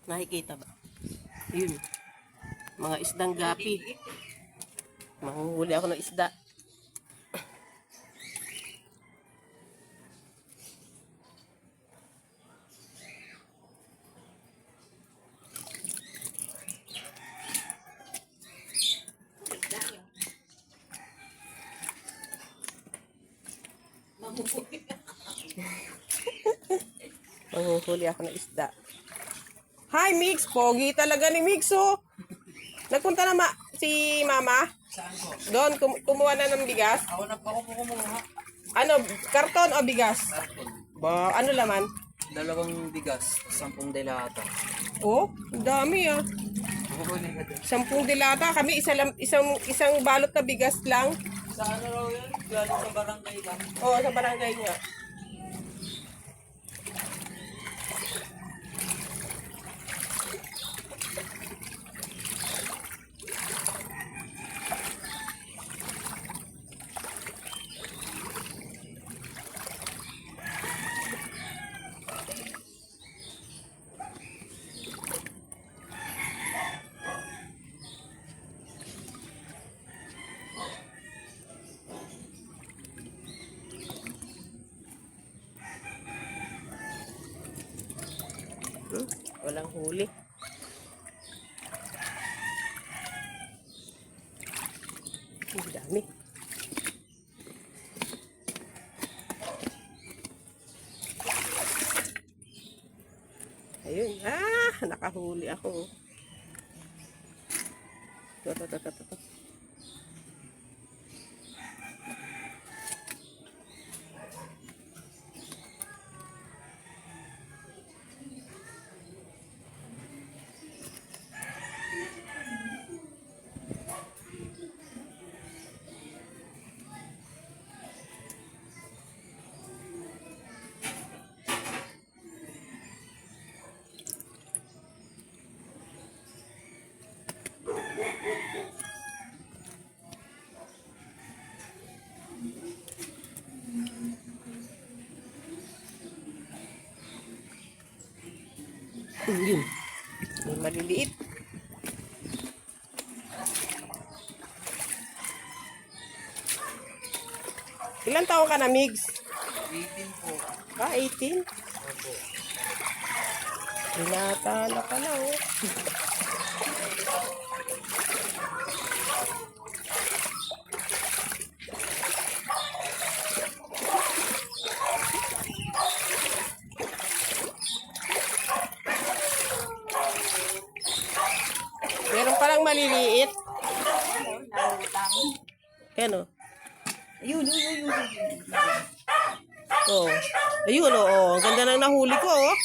Nakikita ba? Yun. Mga isdang gapi. Manghuhuli ako ng isda. Manghuhuli ako ng isda. Hi, Mix! Pogi talaga ni Mix, oh! Nagpunta na si Mama? Saan po? Doon, kumuha na ng bigas? Ako na po ako kumuha. Ano, karton o bigas? Karton. Ba, ano laman? 2 bigas, 10 delata. Oh, ang dami ah. Kukunin ka din. 10 dilata. Kami isang balot na bigas lang. Sa ano raw yun? Galing sa barangay ba? Oo, sa barangay nga. Walang huli. Ang dami. Ayun. Ah, nakahuli ako. Ito. Yun. May maliliit. Ilan taon ka na, Migs? 18 po. Ah, 18? Opo. Tinatala ka na, oh. Meron palang maliliit. Yan, oh. Ayun. Oh. Ayun, oh. Ang ganda ng nahuli ko, oh.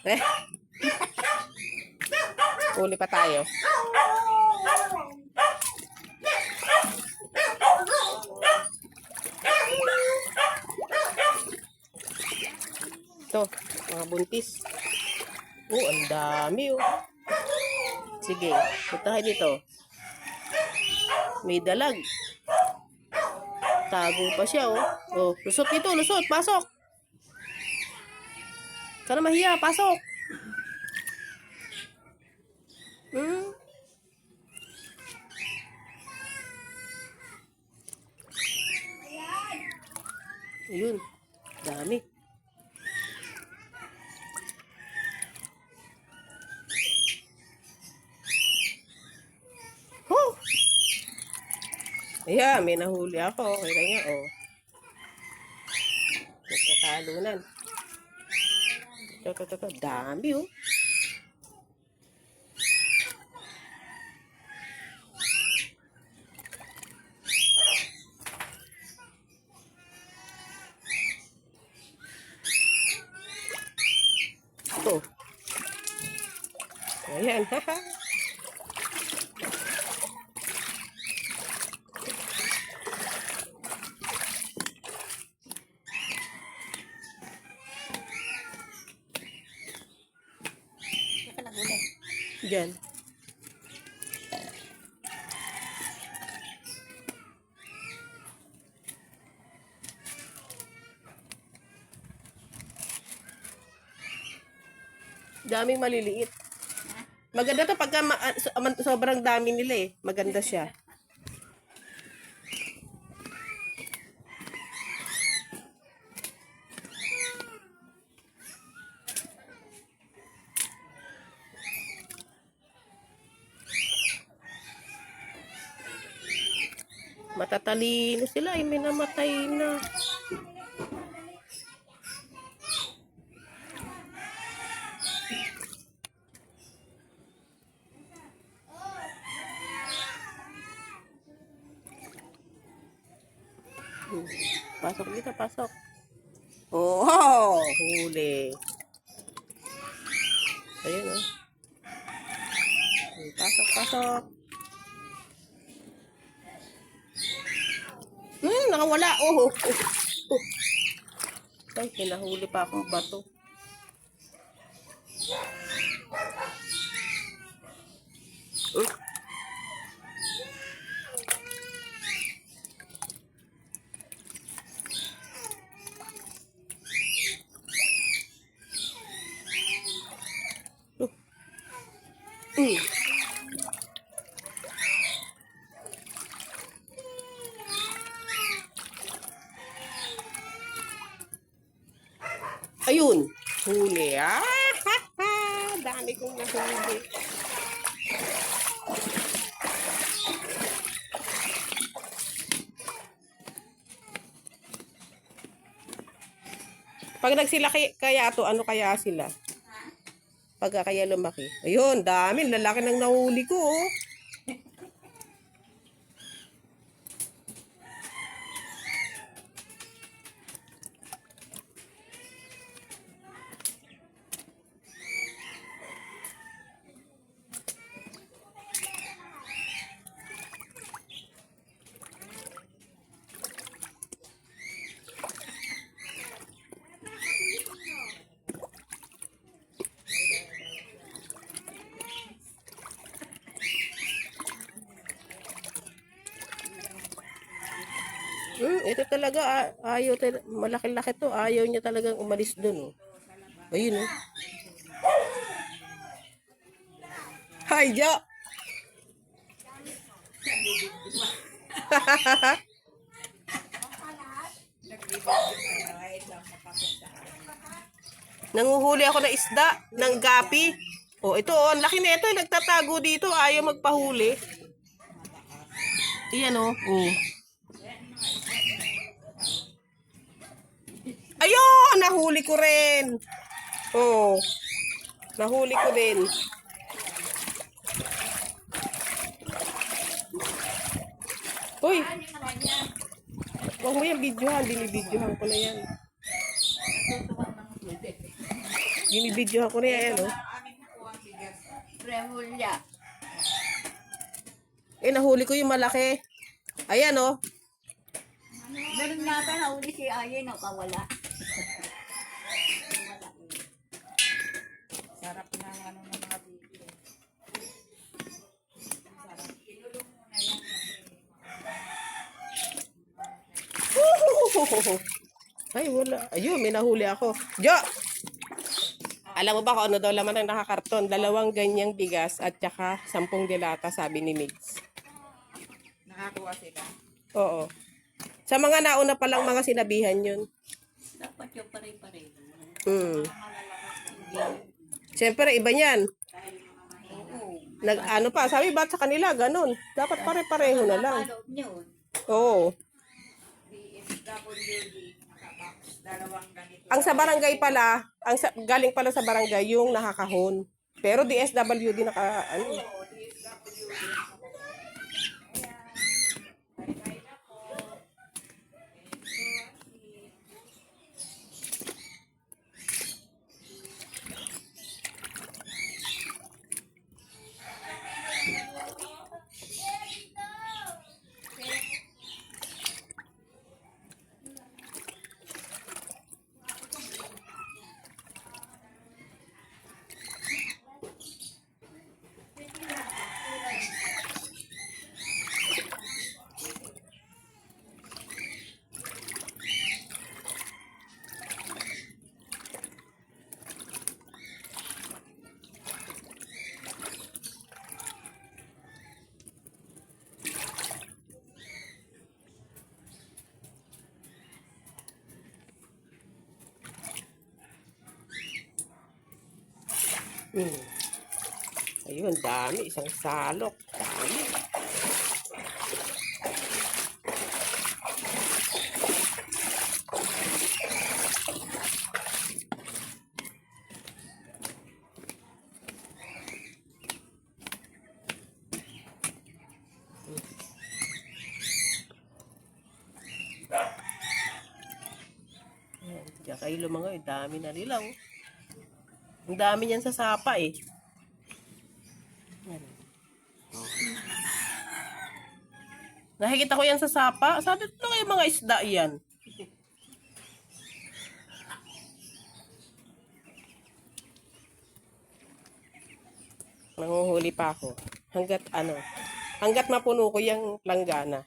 Eh. Huli pa tayo. Ito, mga buntis. Oh, ang dami, oh. Sige, punta tayo dito. May dalag. Tago pa siya, oh. Oh, lusot dito, lusot. Pasok. Sana mahiya, pasok. Ayun, dami. Oh! Ayan, may nahuli ako. Kaya nga, oh. Nagkakalunan. Ito. Dami, oh. Ito. Ayan, haha. Diyan. Daming maliliit. Maganda to pagka sobrang dami nila eh. Maganda siya. Matatalino sila, may namatay na. Pasok dito, pasok. Oh, huli. Ayun oh. Pasok, pasok. Nakawala. Oh. Ay, pinahuli pa akong bato. Ayun, huli. Dami kong nahuli. Pag nagsilaki kaya to, ano kaya sila? Pagka kaya lumaki. Ayun, dami. Lalaki ng nahuli ko, oh. Ito talaga, ayaw, malaki-laki to. Ayaw niya talagang umalis dun, oh. Ayun, oh. Hi, Jo! Nanguhuli ako ng isda, ng gapi. Oh, ito, oh, ang laki na ito. Nagtatago dito, ayaw magpahuli. Iyan, oh. Oh. Ayun! Nahuli ko rin. Oh. Nahuli ko rin. Uy! Huwag mo yung videohan. Binibidyohan ko na yan. Binibidyohan ko na yan, oh. Nahuli ko yung malaki. Ayan, oh. Meron yata nahuli si Aye, nakawala. Sarap na ano ng mga video. Ay, wala. Ayun, may nahuli ako. Jo! Alam mo ba kung ano daw laman ng nakakarton? 2 ganyang bigas at saka 10 dilata, sabi ni Migs. Nakakuha sila. Oo. Sa mga nauna pa lang mga sinabihan yun. Dapat yung pare-pareho. Siyempre, iba niyan. Oo. Ano pa, sabi ba't sa kanila, ganun. Dapat pare-pareho na lang. Paloob yun. Oo. Ang sa barangay pala, galing pala sa barangay yung nakakahon. Pero DSWD naka, ano. Hmm. Ayun, dami. Isang salok. Dami. Ayan, diyan kayo lumangoy. Dami na nila, oh. Ang dami niyan sa sapa, eh. Ayan. Nakikita ko yan sa sapa. Sabi ko kayo mga isda yan. Nanguhuli pa ako. Hanggat mapuno ko yung langgana.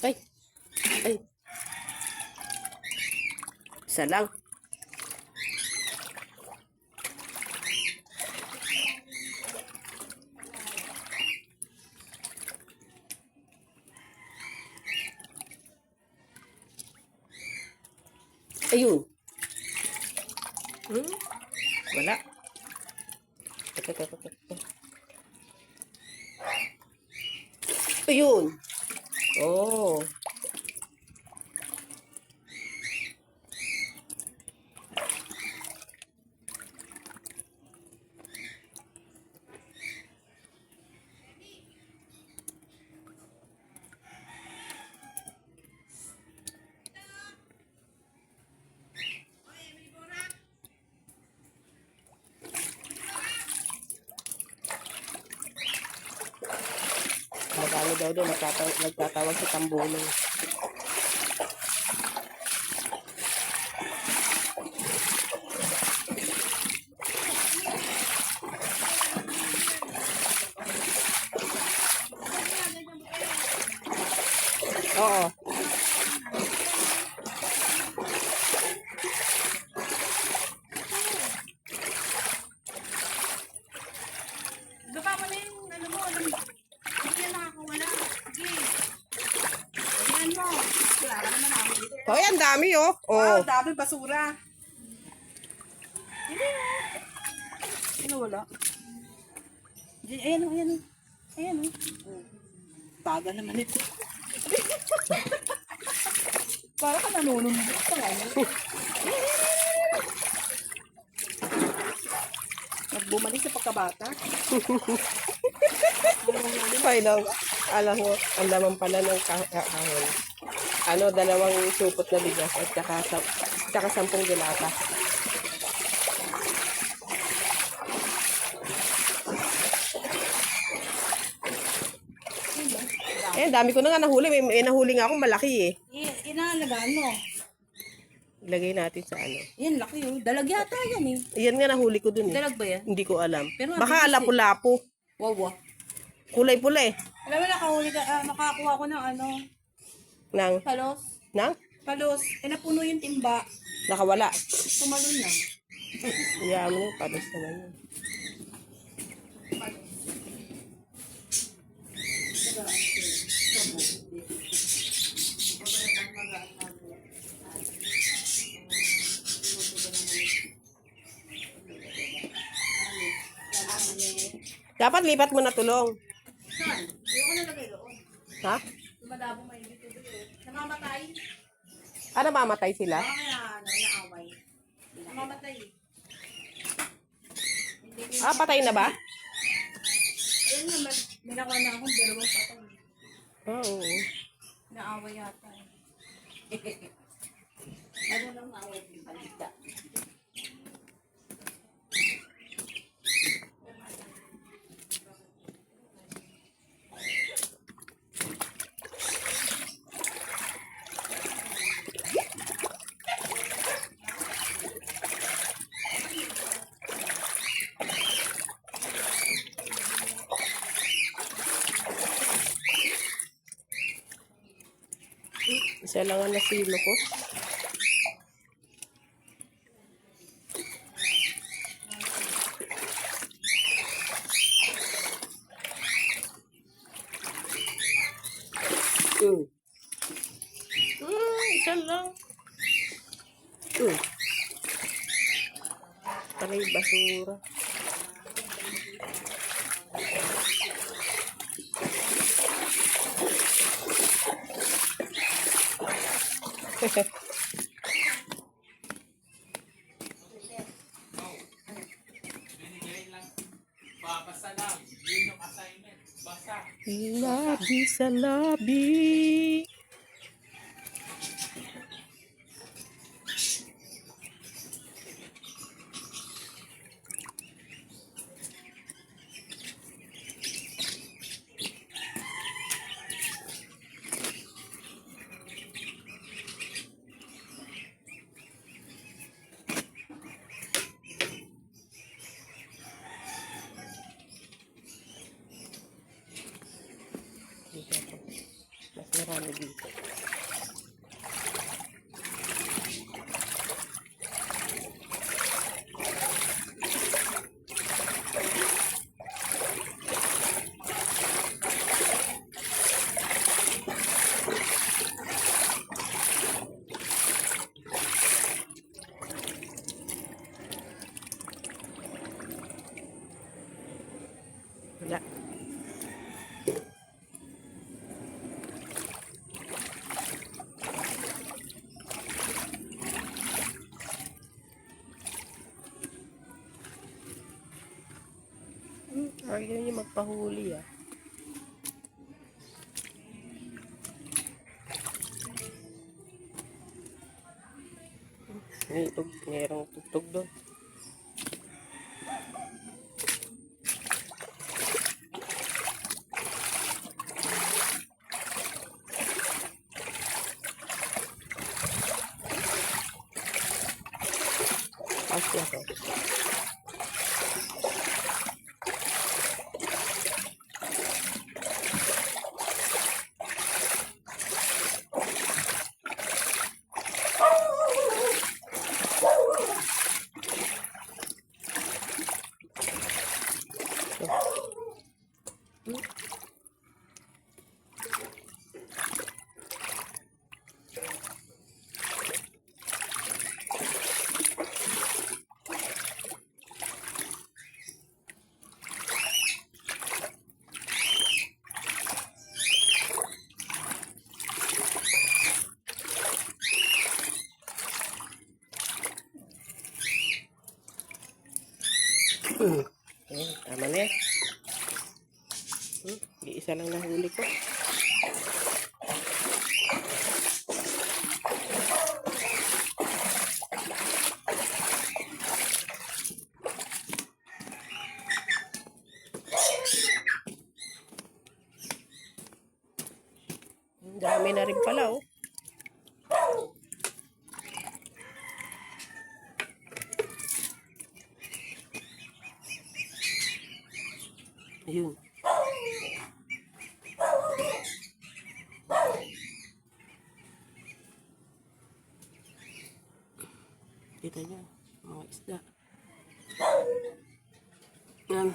Ay! Ay! Isa lang. Ayun. Wala. Ayun. Oh. Magano daw doon, nagtatawag sa tambunong. Oo. Baka mo na yung ano mo. Hindi yan nakakawala. Sige. Ayan mo. Wala ka naman ako dito. Oh, yan dami, oh. Wow, Oh. dami basura. Ano wala? Ayan o, ayan o. Ayan o. Taga naman ito. Para ka nanunundot sa ano. Nagbumalik sa pagkabata. Ay lang. Alam mo, ang laman pala ng kahon. Ano, 2 supot na bigas at saka 10 dilata. Eh, dami ko na nga nahuli. May nahuli nga akong malaki, eh. Inalagaan mo. Ilagay natin sa ano. Yan, laki oh. Dalag yata yan eh. Yan nga nahuli ko dun, eh. Dalag ba yan? Hindi ko alam. Pero Baka mabilis, eh. lapu-lapu. Wow, wow. Kulay-pula, eh. Alam mo, nakakuha ko ng ano, Nang, palos. nang, Palos. Eh, napuno yung timba. nakawala. Tumalon na. Iyan mo yung palos naman yun. Dapat lipat mo na tulong. Saan? Ayoko na lagay doon. Ha? Tumadabo may dito doon. Namamatay. Ano, mamatay sila? Kaya naaway. Namamatay. Ah, patay na ba? Ayun nga, may nakuha na akong 2 patay. Oo. Naaway yata. Ano nang naaway yung palita? Isa lang ang nasilo ko. Isa lang. Panay basura. Labi sa labi. Dito ako. Mas marami dito. Wala. Ayaw niya magpahuli ah. Mayroong tugtog doon. Asya ko. Ayan, tama na yan. Isa lang nahuli ko. Ang dami na rin pala oh. Ayun. Kita niyo, mga isda. Yan.